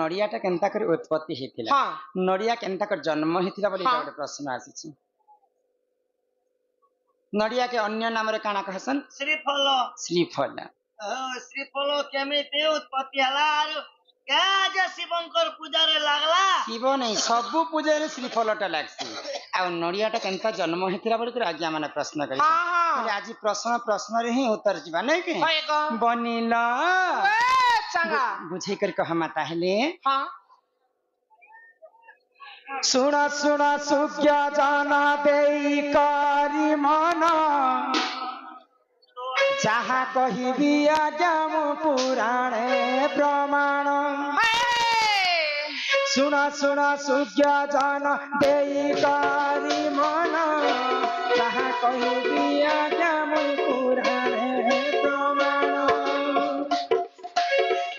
नड़िया टा केनता कर उत्पत्ति हेतिला नड़िया केनता कर जन्म हेतिला बोली गोटे प्रश्न आसी नड़िया के अन्य नाम रे काना कहसन श्रीफल श्रीफल श्रीफल केमिति उत्पत्ति हला क्या जे शिवंकर पूजा रे लागला शिव नहीं सबु पूजा रे श्रीफल टा लागसी आ नड़िया टा केनता जन्म हेतिला बोली कर आज्ञा माने प्रश्न करी बोले आज प्रश्न रे ही उत्तर जीवा नहीं के बनिला चंगा बुझे कर कह माता हेले हां सुना सुना सुज्ञा जाना देई कारी माना जहाँ कहिबी आज्ञा मु पुराणे प्रमाण सुना सुना सुज्ञा जाना देई कारी माना जहाँ कहिबी आज्ञा मु पुराणे प्रमाण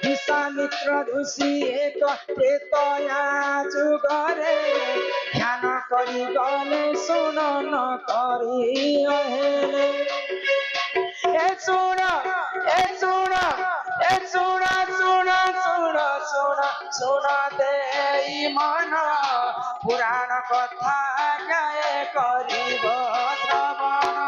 विश्वामित्र ऋषि एक त्रेतया जुगरे ध्यान करी गले सुन न करी अहेले ए सुन ए सुन ए सुन सुन सुन सुन सुन देई मन पुराण कथा गाए करिब श्रवण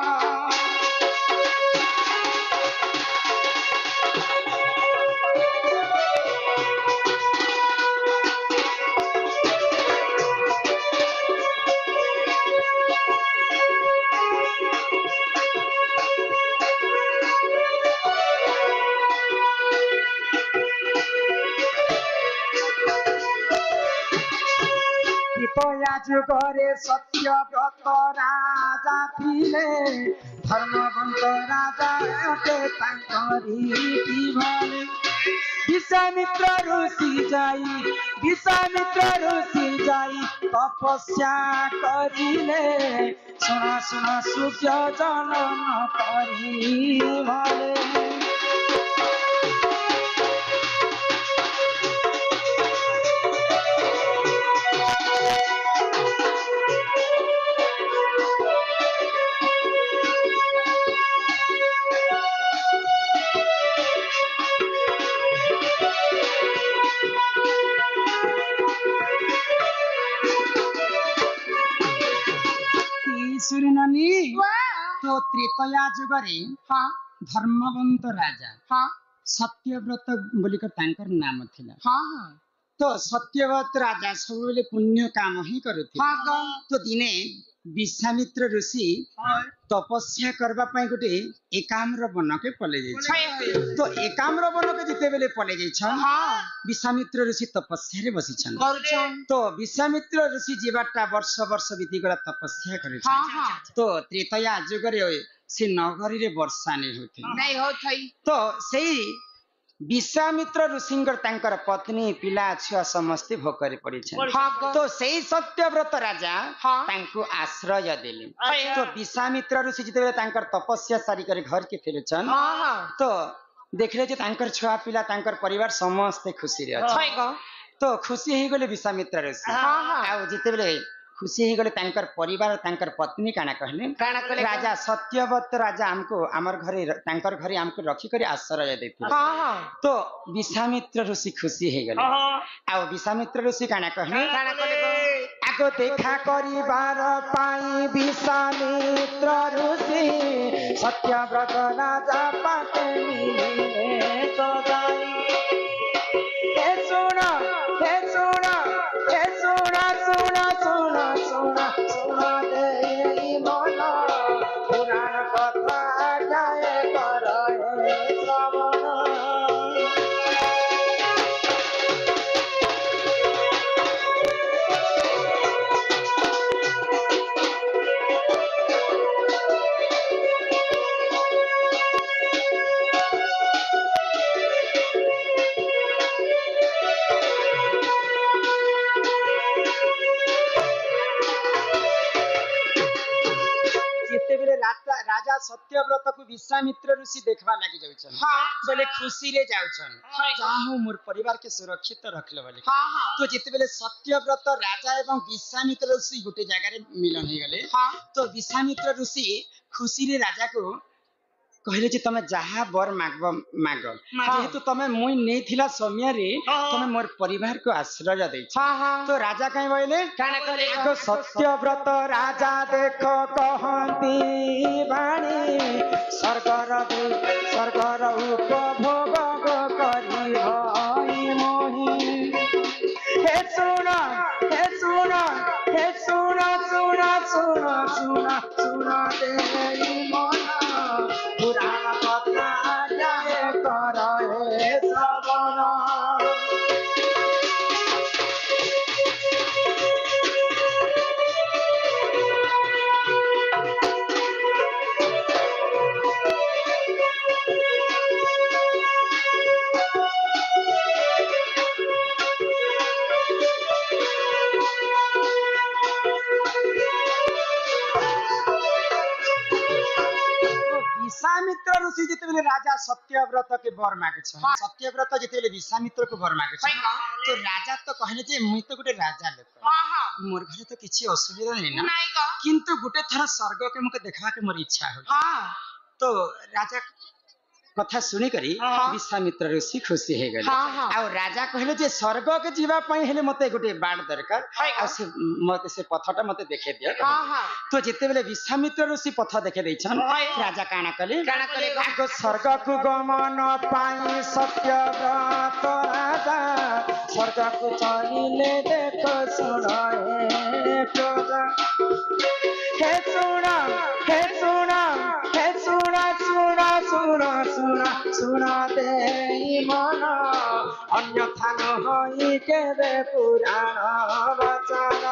जुगरे सत्यव्रत राजा थिले धर्मवंत राजा अटे तांकरी भले विश्वामित्र ऋषि जाई तपस्या करिले सुना सुना सूर्य जनन करी भले तो त्रेतया जुगरे धर्मवंत राजा सत्यव्रत बोलिकर तांकर नाम थिला तो सत्यव्रत राजा सब बेले पुण्य काम ही करुथिले तो दिने विश्वामित्र ऋषि तपस्या करबा पई गोटे एकाम्र वन के पले जाय तो एकाम्र वन के जिते बेले पले जाय छन विश्वामित्र ऋषि तपस्या रे बसी छन तो विश्वामित्र ऋषि जीवाटा वर्ष वर्ष बीती गला तपस्या करे तो त्रेतया जुगरे से नगरी रे वर्षा नहीं होथई तो सेही विश्वामित्र ऋषिंकर तांकर पत्नी पिला छुआ समस्ते भोकरे पड़ी तो सही सत्यव्रत राजा तांको आश्रय देले तो विश्वामित्र ऋषि जिते तांकर तपस्या सारी करे घर के फेरछन तो देखले जे तांकर छुआ पिला तांकर परिवार समस्ते खुशी रे अछि तो खुशी ही गले विश्वामित्र ऋषि आ जिते बेले खुशी ही गले तांकर परिवार तांकर पत्नी काना कहले राजा सत्यव्रत राजा हमको आमर घरे तांकर घरे हमको रखी करे आश्रय देते तो विश्वामित्र ऋषि खुशी ही गले आ विश्वामित्र ऋषि काना कहले आगो देखा करिबार पाई विश्वामित्र ऋषि सत्यव्रत राजा पाते मिले तो जाई हे सुना हे सुना हे सुना सुना सुना सुना सुना देई मन पुराण कथा गाए करे श्रवण राजा सत्यव्रत को विश्वामित्र ऋषि देखबा लागि जाउछन बोले खुशी रे जाउछन चाहू मोर परिवार के सुरक्षित रखले बोले तो जेते बेले सत्यव्रत राजा एवं विश्वामित्र ऋषि गोटे जगह रे मिलन हे गले तो विश्वामित्र ऋषि खुशी रे राजा को कहले जे तमे जहा बर मागब माग माग। जेहेतु तमे मुई नेथिला समय रे तमे मोर परिवार को आश्रय दैछ हाँ हाँ तो राजा कहीं बोले काना कहले आगो सत्यव्रत राजा देख कहती बाणी स्वर्गर उपभोग करी हई मोहि हे सुन हे सुन हे सुन सुन सुन सुन सुन देई मन पुराण कथा जाहे कर हे श्रवण विश्वामित्र ऋषि जिते राजा सत्यव्रत के बर मागे सत्यव्रत जिते विश्वामित्र को बर मागे तो राजा तो कहले जे मुई तो गोटे राजा लोक हाँ हाँ मोर घरे तो किसी असुविधा नहीं ना नहीं का किंतु गोटे थर स्वर्ग के मुके देखा के मोर इच्छा हो हाँ तो राजा कथा सुनी करी हाँ। विश्वामित्र ऋषि खुशी हे गले हाँ, हाँ। आ राजा कहले जे स्वर्ग के जीवा पई हेले मते गोटे बाण दरकार हाँ। आ से मते से पथटा मते देखे दिया हाँ हाँ तो जेते बेले विश्वामित्र ऋषि पथ देखे दैछन हाँ। राजा काना कले काना कले आगो स्वर्ग को गमन पाई सत्यव्रत राजा स्वर्ग को चलिले देख सुन हे प्रजा हे सुन हे सुन हे सुन सुन सुन सुन सुन देई मन अन्यथा न होई केबे पुराण वचन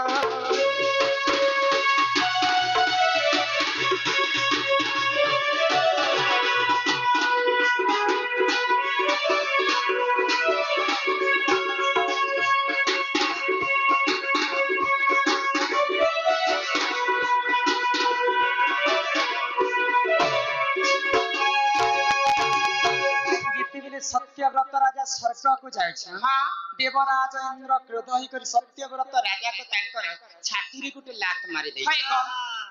सत्यव्रत राजा स्वर्ग को जाए हाँ देवराज इंद्र क्रोध होई कर सत्यव्रत राजा को तांकर छाती रे गुटे लात मारी दे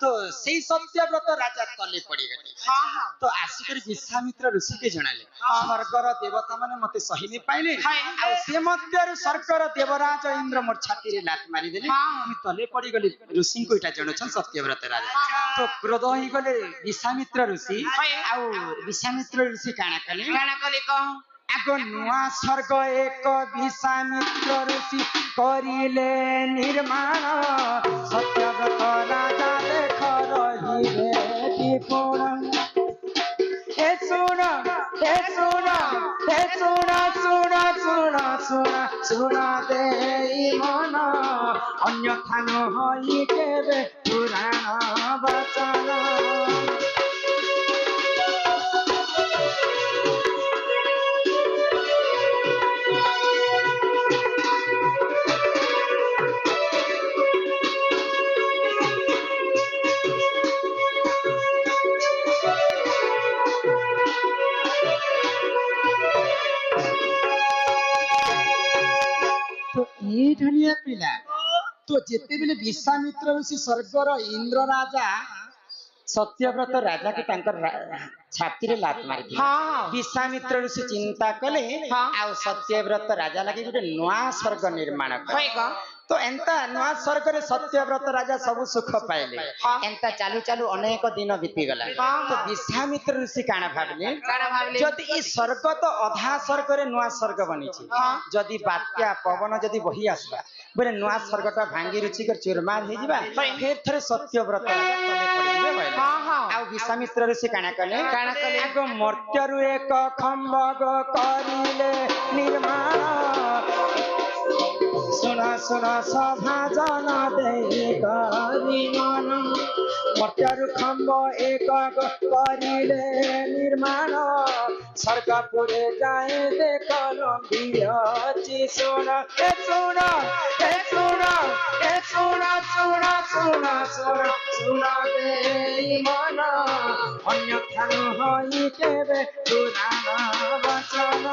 तो सेई सत्यव्रत राजा तले पड़ी गले हाँ हाँ तो आसिकर विश्वामित्र ऋषि के जणाले स्वर्गर देवता माने मते सही नै पाइले आ से मध्यरु स्वर्गर देवराज इंद्र मोर छाती रे लात मारी देले मी तले पड़ी गली ऋषि को इटा जण छन सत्यव्रत राजा तो क्रोध होई गले विश्वामित्र ऋषि आ विश्वामित्र ऋषि काना कले कह आगो नुआ स्वर्ग एक विश्वामित्र ऋषि करिले निर्माण सत्यव्रत राजा देख रहिबे विपुण हे सुन हे सुन हे सुन सुन सुन सुन सुन देई मन अन्यथा न होई केबे पुराण वचन ये धनिया पिला तो जेते बेले विश्वामित्र ऋषि स्वर्गर इंद्र राजा सत्यव्रत राजा के तांकर छाती रे लात मारी हाँ विश्वामित्र ऋषि चिंता कले आ सत्यव्रत राजा लगे गोटे नुआ स्वर्ग निर्माण है का तो एंता नुआ स्वर्ग रे सत्यव्रत राजा सब सुख पाइले एंता चालू चालू अनेक दिन बीती गला तो विश्वामित्र ऋषि काना भाबले जदि ई स्वर्ग तो अधा स्वर्ग रे नुआ स्वर्ग बनी छी जदि बात्या पवन जदि बही आसबा बोले नुआ स्वर्गटा भांगी रुचि कर चुरमार हे जिबा फिर थरे सत्यव्रत राजा तले पड़ी जिबे बोले आ विश्वामित्र ऋषि काना कले आगो मर्त्यरु एक खंभग करिले निर्माण सुन सुन सभा जन देई करि मन मर्त्यरु खंभ एक करिले निर्माण स्वर्गपुरे जाए देखल बियची सुन ए सुन ए सुन ए सुन सुन सुन सुन सुन देई मन अन्यथा न होई केबे पुराण वचन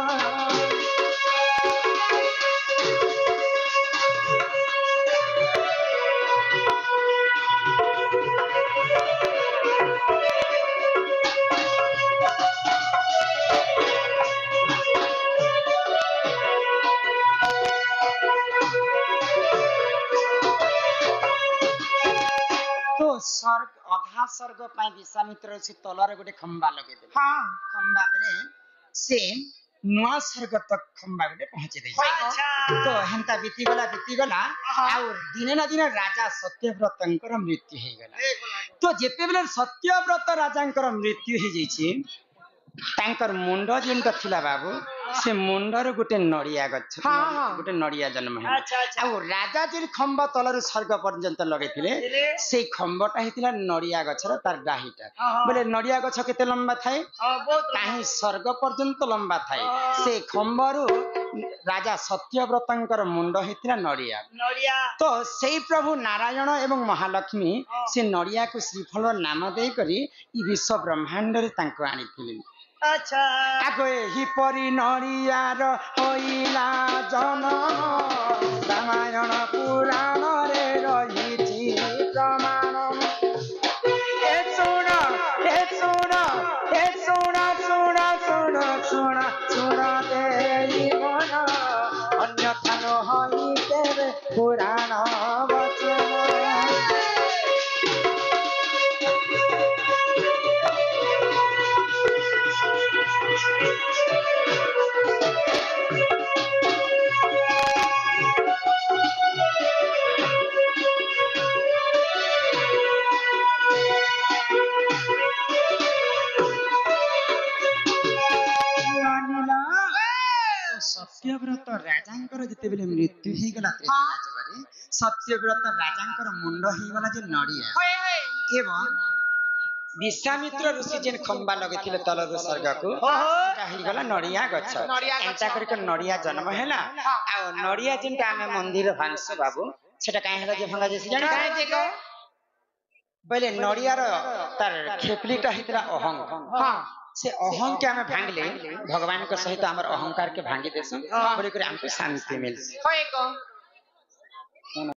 महास्वर्ग ପାଇଁ ବିଶ୍ୱାମିତ୍ର ଋଷି ତଳରେ ଗୋଟେ ଖମ୍ବା ଲଗେଇଦେଲେ। हाँ ଖମ୍ବା ବେଲେ ସେ ନୂଆ ସ୍ୱର୍ଗ ତକ ଖମ୍ବା ଗୋଟେ ପହଞ୍ଚି ଦେଇଛି। ଆଚ୍ଛା ତ ହେନ୍ତା ବିତିଗଲା ଆଉ ଦିନେ ନା ଦିନେ ରାଜା ସତ୍ୟବ୍ରତଙ୍କର ମୃତ୍ୟୁ ହେଇଗଲା। ତ ଯେତେବେଳେ ସତ୍ୟବ୍ରତ ରାଜାଙ୍କର ମୃତ୍ୟୁ ହେଇଯାଇଛି ତାଙ୍କର ମୁଣ୍ଡ ଯେନ୍ଟା ଥିଲା ବାବୁ ସେ ମୁଣ୍ଡରେ ଗୋଟେ ନଡିଆ ଗଛ ଗୋଟେ ନଡିଆ ଜନ୍ମ ହେଲା। ଆଚ୍ଛା ଆଚ୍ଛା ଆଉ ରାଜା ଯେ ଖମ୍ବ ତଳରୁ ସ୍ୱର୍ଗ ପର୍ଯ୍ୟନ୍ତ ଲଗେଇଥିଲେ ସେଇ ଖମ୍ବଟା ହେଇଥିଲା ନଡିଆ ଗଛର ତାର ଡାହିଟା। ବୋଲେ ନଡିଆ ଗଛ କେତେ ଲମ୍ବା ଥାଏ ବହୁତ କାହିଁ ସ୍ୱର୍ଗ ପର୍ଯ୍ୟନ୍ତ ଲମ୍ବା ଥାଏ। ସେ ଖମ୍ବରୁ ରାଜା ସତ୍ୟବ୍ରତଙ୍କର ମୁଣ୍ଡ ହେଇଥିଲା ନଡିଆ। ନଡ଼ିଆ ତ ସେଇ ପ୍ରଭୁ ନାରାୟଣ ଏବଂ ମହାଲକ୍ଷ୍ମୀ ସେ ନଡିଆକୁ ଶ୍ରୀଫଳ ନାମ ଦେଇକରି ଇ ବିଶ୍ୱ ବ୍ରହ୍ମାଣ୍ଡରେ ତାଙ୍କୁ ଆଣିଥିଲେ। ଆଚ୍ଛା ଆଗ ଏହିପରି ନଡ଼ିଆର ହୋଇଲା ଜନ୍ମ ରାମାୟଣ ପୁରାଣରେ ରହିଛି ପ୍ରମାଣ। ଏ ଶୁଣ ଏ ଶୁଣ ଏ ଶୁଣ ଶୁଣ ଶୁଣ ଶୁଣ ଶୁଣ ଦେଇ ମନ ଅନ୍ୟଥା ନ ହୋଇ କେବେ ପୁରାଣ ବଚନ। ସତ୍ୟବ୍ରତ ରାଜାଙ୍କର ଯେତେବେଳେ ମୃତ୍ୟୁ ହେଇଗଲା ସତ୍ୟବ୍ରତ ରାଜାଙ୍କର ମୁଣ୍ଡ ହେଇଗଲା ଯେ ନଡିଆ ଏବଂ ବିଶ୍ୱାମିତ୍ର ଋଷି ଯେନ୍ ଖମ୍ବା ଲଗେଇଥିଲେ ତଳରୁ ସ୍ୱର୍ଗକୁ ସେଟା ହେଇଗଲା ନଡିଆ ଗଛ। ଏନ୍ତା କରିକି ନଡିଆ ଜନ୍ମ ହେଲା। ଆଉ ନଡିଆ ଯେନ୍ଟା ଆମେ ମନ୍ଦିର ଭାଙ୍ଗସୁ ବାବୁ ସେଟା କାହିଁ ହେଲା ଯେ ଭଙ୍ଗା ଯାଇସି ଜାଣି ବୋଇଲେ ନଡିଆର ତାର ଖେପଲିଟା ହେଇଥିଲା ଅହଙ୍ଗ। ସେ ଅହଙ୍ଗ के ଆମେ ଭାଙ୍ଗିଲେ ଭଗବାନଙ୍କ ସହିତ ଆମର ଅହଙ୍କାର के ଭାଙ୍ଗି ଦେସୁ ବୋଲିକରି ଆମକୁ ଶାନ୍ତି ମିଲସି।